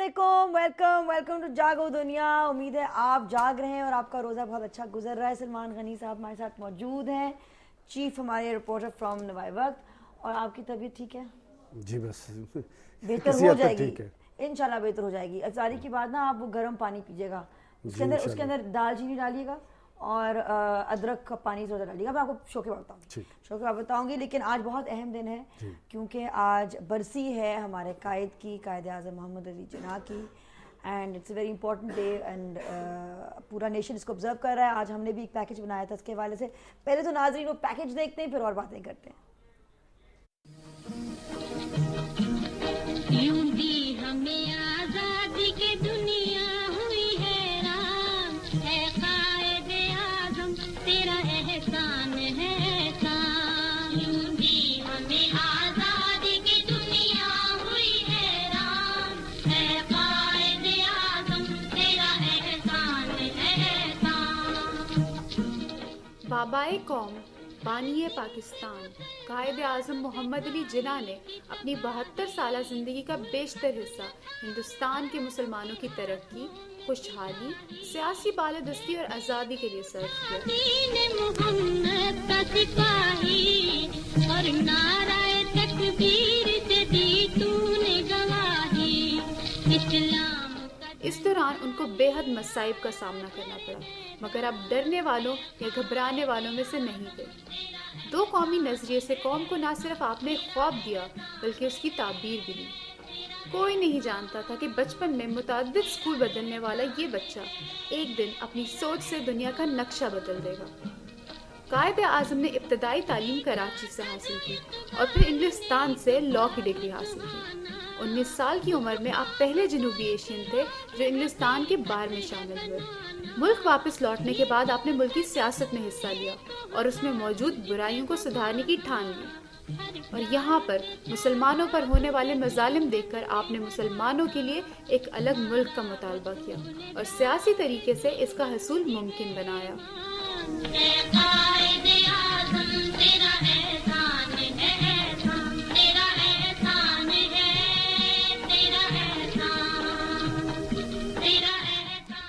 अस्सलामुअलैकुम, welcome welcome to जागो दुनिया। उम्मीद है आप जाग रहे हैं और आपका रोज़ा बहुत अच्छा गुजर रहा है। सलमान गनी साहब हमारे साथ मौजूद हैं, चीफ हमारे रिपोर्टर फ्रॉम नवाई वक्त। और आपकी तबीयत ठीक है? जी बस बेहतर किसी हो हद तक जाएगी, ठीक है। इंशाल्लाह बेहतर हो जाएगी। अफ्तारी के बाद ना आप वो गर्म पानी पीजिएगा, जी उसके इंशाल्लाह। अंदर दालचीनी डालिएगा और अदरक का पानी ज़्यादा डालिएगा। मैं आपको शो के बाद बताऊँगी, ठीक। शो के बाद बताऊँगी। लेकिन आज बहुत अहम दिन है जी क्योंकि आज बरसी है हमारे कायद की, कायद आज़म मोहम्मद अली जिन्ना की। And it's a very important day and पूरा नेशन इसको ऑब्जर्व कर रहा है। आज हमने भी एक पैकेज बनाया था इसके हवाले से। पहले तो नाजरीन वो पैकेज देखते हैं, फिर और बातें करते हैं। यूं भी हमें आजादी की दुनिया हुई हैरान, है कायदे आज़म तेरा एहसान है एहसान। यूं भी हमें आजादी की दुनिया हुई हैरान, है कायदे आज़म तेरा एहसान है एहसान। बाबाए कौम बानिए पाकिस्तान कायद आज़म मोहम्मद अली जिन्ना ने अपनी 72 साल ज़िंदगी का बेशतर हिस्सा हिंदुस्तान के मुसलमानों की तरक्की, खुशहाली, सियासी बालादस्ती और आज़ादी के लिए सर्व किया। दीन मोहम्मद का सिपाही और नाराए तकबीर से दी तूने गवाही, इस्लाम का। इस दौरान उनको बेहद मसाइब का सामना करना पड़ा, मगर अब डरने वालों या घबराने वालों में से नहीं थे। दो कौमी नजरिए से कौम को न सिर्फ आपने ख्वाब दिया बल्कि उसकी ताबीर भी दी। कोई नहीं जानता था कि बचपन में मुताद्दिद स्कूल बदलने वाला ये बच्चा एक दिन अपनी सोच से दुनिया का नक्शा बदल देगा। कायद आज़म ने इब्तदाई तालीम कराची से हासिल की और फिर इंग्लिस्तान से लॉ की डिग्री हासिल की। 19 साल की उम्र में आप पहले जनूबी एशियन थे जो इंग्लिस्तान के बार में शामिल हुए। मुल्क वापस लौटने के बाद आपने मुल्की सियासत में हिस्सा लिया और उसमें मौजूद बुराइयों को सुधारने की ठान ली। और यहाँ पर मुसलमानों पर होने वाले मजालिम देखकर आपने मुसलमानों के लिए एक अलग मुल्क का मुतालबा किया और सियासी तरीके से इसका हसूल मुमकिन बनाया।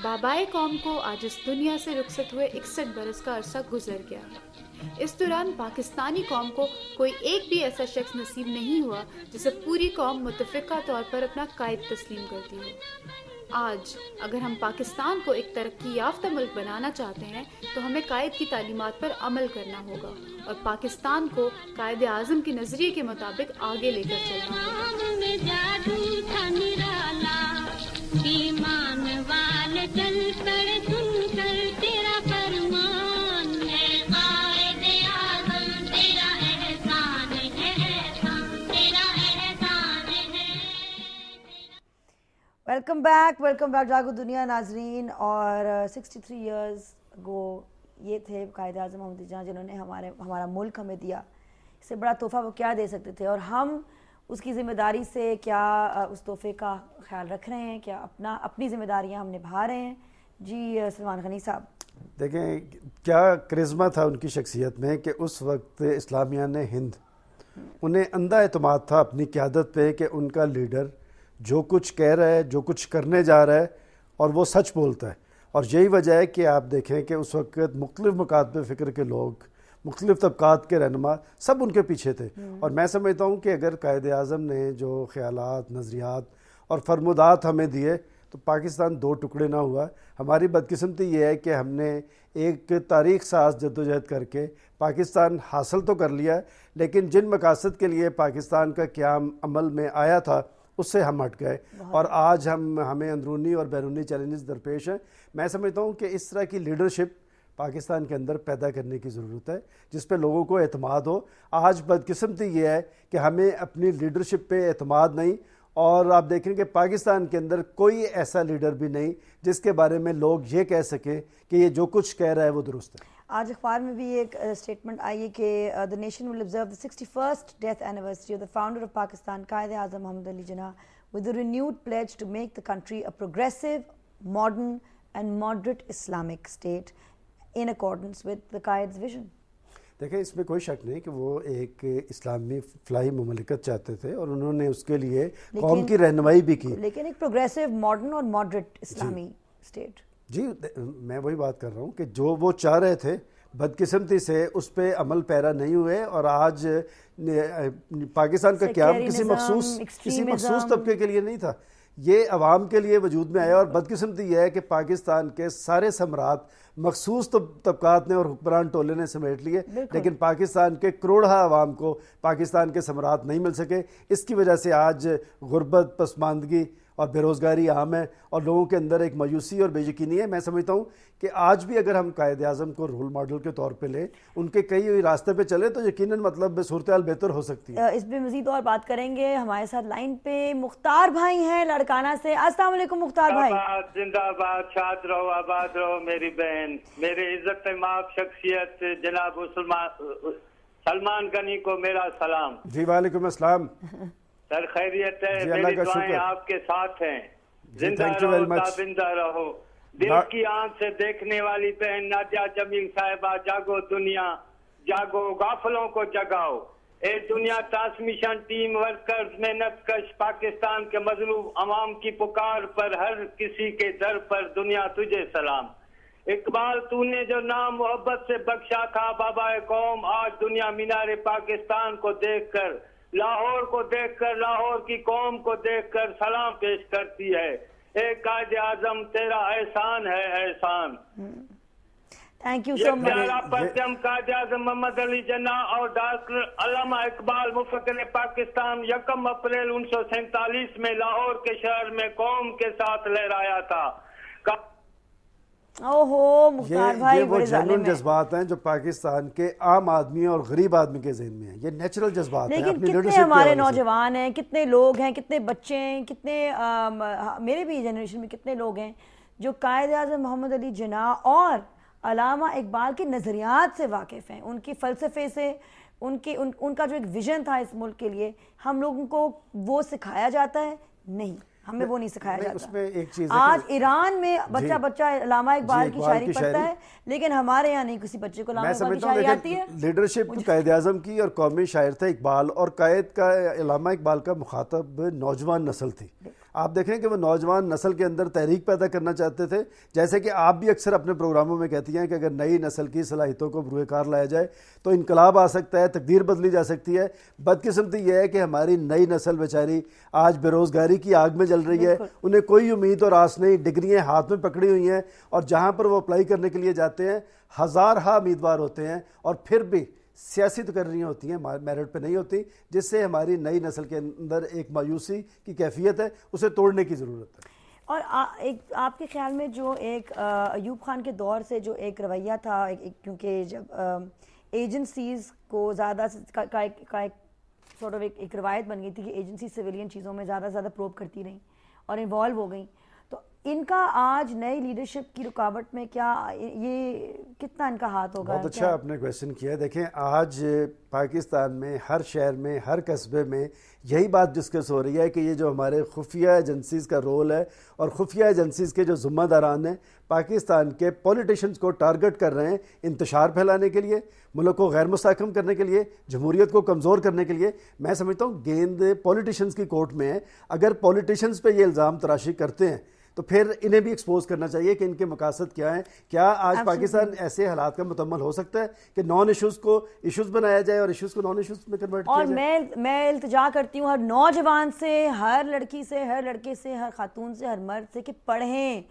बाबाए कौम को आज इस दुनिया से रुखसत हुए 61 बरस का अरसा गुजर गया है। इस दौरान पाकिस्तानी कौम को कोई एक भी ऐसा शख्स नसीब नहीं हुआ जिसे पूरी कौम मुतफ़िक़ा तौर पर अपना कायद तस्लीम करती हो। आज अगर हम पाकिस्तान को एक तरक्की याफ्ता मुल्क बनाना चाहते हैं तो हमें कायद की तालीमात पर अमल करना होगा और पाकिस्तान को कायद आज़म के नज़रिए के मुताबिक आगे लेकर चलना होगा। चल पड़े सुनकर तेरा फरमान, है कायदे आज़म तेरा एहसान है एहसान, तेरा एहसान है। वेलकम बैक जागो दुनिया नाजरीन। और 63 इयर्स अगो ये थे कायद आज़म मोहम्मद अली जिन्ना जिन्होंने हमारा मुल्क हमें दिया। इससे बड़ा तोहफ़ा वो क्या दे सकते थे और हम उसकी ज़िम्मेदारी से क्या उस तोहफे का ख्याल रख रहे हैं, क्या अपनी ज़िम्मेदारियां हम निभा रहे हैं। जी सलमान गनी साहब, देखें क्या करिश्मा था उनकी शख्सियत में कि उस वक्त इस्लामिया ने हिंद, उन्हें अंधा एतमाद था अपनी क़यादत पे कि उनका लीडर जो कुछ कह रहा है, जो कुछ करने जा रहा है और वो सच बोलता है। और यही वजह है कि आप देखें कि उस वक्त मुख्तलिफ मकातब फ़िक्र के लोग, मुख्तलिफ तबकात के रहनुमा सब उनके पीछे थे। और मैं समझता हूँ कि अगर कायद आज़म ने जो ख़यालात, नज़रियात और फरमुदात हमें दिए तो पाकिस्तान दो टुकड़े ना हुआ। हमारी बदकिस्मती ये है कि हमने एक तारीख साज जद्दोजहद करके पाकिस्तान हासिल तो कर लिया है, लेकिन जिन मकासद के लिए पाकिस्तान का क़याम अमल में आया था उससे हम हट गए और आज हमें अंदरूनी और बैरूनी चैलेंजेस दरपेश हैं। मैं समझता हूँ कि इस तरह की लीडरशिप पाकिस्तान के अंदर पैदा करने की ज़रूरत है जिस पे लोगों को एतमाद हो। आज बदकिस्मती ये है कि हमें अपनी लीडरशिप पे एतमाद नहीं और आप देखें कि पाकिस्तान के अंदर कोई ऐसा लीडर भी नहीं जिसके बारे में लोग ये कह सकें कि ये जो कुछ कह रहा है वो दुरुस्त है। आज अखबार में भी एक स्टेटमेंट आई है कि the nation will observe the 61st death anniversary of the founder of Pakistan Quaid Azam Muhammad Ali Jinnah with the renewed pledge to make the country a progressive, modern and moderate Islamic state in accordance with the Qaed's vision. देखिए, इसमें कोई शक नहीं कि वो एक इस्लामी फलाही ममलिकत चाहते थे और उन्होंने उसके लिए कौम की रहनुमाई भी की। लेकिन एक प्रोग्रेसिव, मॉडर्न और मॉडरेट इस्लामी स्टेट। जी, मैं वही बात कर रहा हूँ कि जो वो चाह रहे थे, बदकिस्मती से उस पर अमल पैरा नहीं हुए और आज पाकिस्तान का क़याम किसी मखसूस तबके के लिए नहीं था, ये अवाम के लिए वजूद में आया। और बदकिस्मती यह है कि पाकिस्तान के सारे सम्राट मखसूस तबकात ने और हुक्मरान टोले ने समेट लिए, लेकिन पाकिस्तान के करोड़ा अवाम को पाकिस्तान के सम्राट नहीं मिल सके। इसकी वजह से आज गुर्बत, पसमानदगी और बेरोज़गारी आम है और लोगों के अंदर एक मायूसी और बेयकीनी है। मैं समझता हूँ कि आज भी अगर हम कायदे आज़म को रोल मॉडल के तौर पे लें, उनके कई हुई रास्ते पे चले, तो यकीनन मतलब सूरत हाल बेहतर हो सकती है। इस पर मज़ीद और बात करेंगे। हमारे साथ लाइन पे मुख्तार भाई हैं लड़काना से। अस्सलाम वालेकुम मुख्तार भाई। जिंदाबाद, शाद रहो, आबाद रहो मेरी बहन। मेरे इज्जत माफ शख्सियत जनाब सलमान गनी को मेरा सलाम। जी वालेकुम अस्सलाम सर, खैरियत है? मेरी दुआएं आपके साथ हैं। जिंदा रहो, ताबिंदा रहो। दिल की आंख से देखने वाली बहन नादिया जमील साहिबा, जागो दुनिया, जागो, गाफलों को जगाओ। ए दुनिया ट्रांसमिशन टीम वर्कर्स, मेहनत कश पाकिस्तान के मजलूम अवाम की पुकार पर, हर किसी के दर पर दुनिया तुझे सलाम। इकबाल, तूने जो नाम मोहब्बत से बख्शा था बाबा कौम, आज दुनिया मीनारे पाकिस्तान को देखकर, लाहौर को देखकर, लाहौर की कौम को देखकर सलाम पेश करती है। एक कायदे आजम तेरा एहसान है, एहसान। Thank you so much. प्यारा परचम कायदे आजम मोहम्मद अली जिन्ना और डॉक्टर अल्लामा इकबाल मुफक्किर पाकिस्तान 1 अप्रैल 1947 में लाहौर के शहर में कौम के साथ लहराया था। ओहो मुख्तार भाई, ये वो जेन्युइन जज्बात हैं जो पाकिस्तान के आम आदमी और गरीब आदमी के ज़हन में हैं। ये नेचुरल जज्बात हैं। लेकिन कितने हमारे नौजवान हैं, कितने लोग हैं, कितने बच्चे हैं, कितने मेरे भी जनरेशन में कितने लोग हैं जो कायदे आज़म मोहम्मद अली जिन्ना और अल्लामा इकबाल के नज़रियात से वाकिफ़ हैं, उनके फ़लसफ़े से, उनका जो एक विजन था इस मुल्क के लिए। हम लोगों को वो सिखाया जाता है? नहीं, हमें वो नहीं सिखाया जाता। उसमें एक चीज़ आज ईरान में बच्चा अल्लामा इकबाल की शायरी पढ़ता है, लेकिन हमारे यहाँ नहीं किसी बच्चे को अल्लामा इकबाल की शायरी आती है। लीडरशिप कायदे आज़म की और कौमी शायर थे इकबाल, और कायद का अल्लामा इकबाल का मुखातब नौजवान नस्ल थी। आप देखें कि वो नौजवान नस्ल के अंदर तहरीक पैदा करना चाहते थे। जैसे कि आप भी अक्सर अपने प्रोग्रामों में कहती हैं कि अगर नई नस्ल की सलाहियतों को बरूए कार लाया जाए तो इनकलाब आ सकता है, तकदीर बदली जा सकती है। बदकिस्मती यह है कि हमारी नई नस्ल बेचारी आज बेरोज़गारी की आग में जल रही है। उन्हें कोई उम्मीद और आस नहीं, डिग्रियाँ हाथ में पकड़ी हुई हैं और जहाँ पर वो अप्लाई करने के लिए जाते हैं हज़ार उम्मीदवार होते हैं और फिर भी सियासी तकर्रियाँ होती हैं, मेरिट पे नहीं होती, जिससे हमारी नई नस्ल के अंदर एक मायूसी की कैफियत है, उसे तोड़ने की ज़रूरत है। और आपके ख्याल में जो एक अयूब खान के दौर से जो एक रवैया था, क्योंकि जब एजेंसीज़ को ज़्यादा का एक सॉर्ट ऑफ एक रवायत बन गई थी कि एजेंसी सिविलियन चीज़ों में ज़्यादा प्रोब करती रहीं और इन्वॉल्व हो गई, तो इनका आज नई लीडरशिप की रुकावट में क्या ये कितना इनका हाथ होगा? बहुत अच्छा आपने क्वेश्चन किया। देखें, आज पाकिस्तान में हर शहर में, हर कस्बे में यही बात डिस्कस हो रही है कि ये जो हमारे खुफिया एजेंसीज़ का रोल है और खुफिया एजेंसीज़ के जो ज़िम्मेदारान हैं पाकिस्तान के पॉलिटिशियंस को टारगेट कर रहे हैं इंतशार फैलाने के लिए, मुल्क को गैर मुस्तहकम करने के लिए, जमहूरियत को कमज़ोर करने के लिए। मैं समझता हूँ गेंद पॉलिटिशियंस की कोर्ट में है। अगर पॉलिटिशियंस पे ये इल्ज़ाम तराशी करते हैं तो फिर इन्हें भी एक्सपोज करना चाहिए कि इनके मकासद क्या हैं। क्या आज पाकिस्तान ऐसे हालात का मुकम्मल हो सकता है कि नॉन इश्यूज़ को इश्यूज़ बनाया जाए और इश्यूज़ को नॉन इश्यूज़ में कन्वर्ट किया जाए? और मैं इल्तिजा करती हूँ हर नौजवान से, हर लड़की से, हर लड़के से, हर खातून से, हर मर्द से कि पढ़ें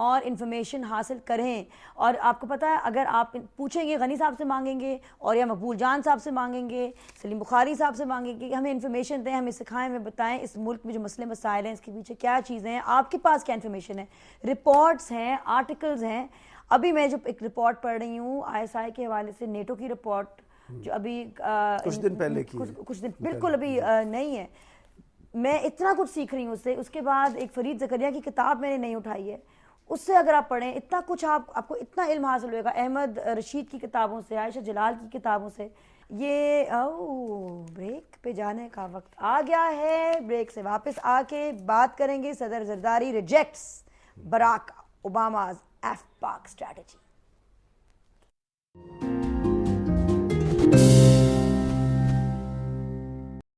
और इन्फॉर्मेशन हासिल करें। और आपको पता है, अगर आप पूछेंगे गनी साहब से मांगेंगे और या मकबूल जान साहब से मांगेंगे, सलीम बुखारी साहब से मांगेंगे कि हमें इन्फॉर्मेशन दें, हमें सिखाएं, हमें बताएं इस मुल्क में जो मसले मसाइल हैं इसके पीछे क्या चीज़ें हैं, आपके पास क्या इन्फॉर्मेशन है, रिपोर्ट्स हैं, आर्टिकल्स हैं। अभी मैं जो एक रिपोर्ट पढ़ रही हूँ ISI के हवाले से, नेटो की रिपोर्ट जो अभी कुछ दिन पहले की, कुछ दिन बिल्कुल अभी नहीं है। मैं इतना कुछ सीख रही हूँ उससे। उसके बाद एक फरीद ज़करिया की किताब मैंने नहीं उठाई है, उससे अगर आप पढ़ें इतना कुछ आपको इतना इल्म हासिल होगा। अहमद रशीद की किताबों से, आयशा जलाल की किताबों से। ये ब्रेक पे जाने का वक्त आ गया है। ब्रेक से वापस आके बात करेंगे सदर जरदारी रिजेक्ट्स बराक ओबामा's F-Pak strategy।